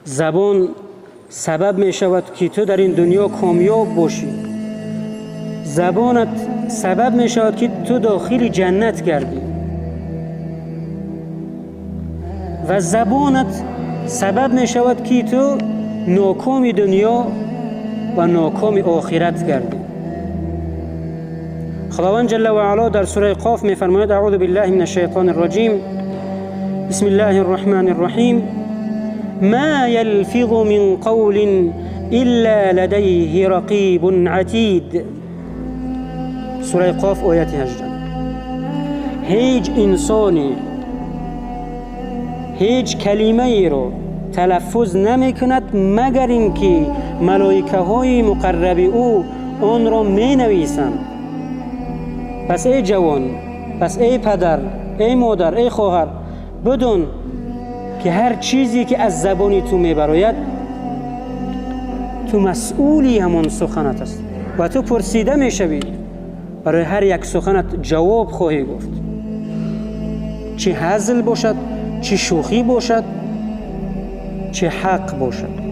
زبان سبب می شود که تو در این دنیا کامیاب باشی. زبانت سبب می شود که تو داخل جنت گردی و زبانت سبب می شود که تو ناکام دنیا و ناکام آخرت گردی. خداوند جل و علا در سوره قاف می فرماید: اعوذ بالله من الشیطان الرجیم، بسم الله الرحمن الرحیم، ما يلفظ من قول الا لديه رقیب عتید. سوره قاف آیت 18. هیچ انسانی هیچ کلمه ای رو تلفظ نمی کند مگر اینکه ملائکه های مقرب او آن را می نویسند. پس ای جوان، پس ای پدر، ای مادر، ای خواهر، بدون که هر چیزی که از زبانی تو میبراید تو مسئولی همون سخنت است و تو پرسیده میشوی. برای هر یک سخنت جواب خواهی گفت، چه هزل باشد، چه شوخی باشد، چه حق باشد.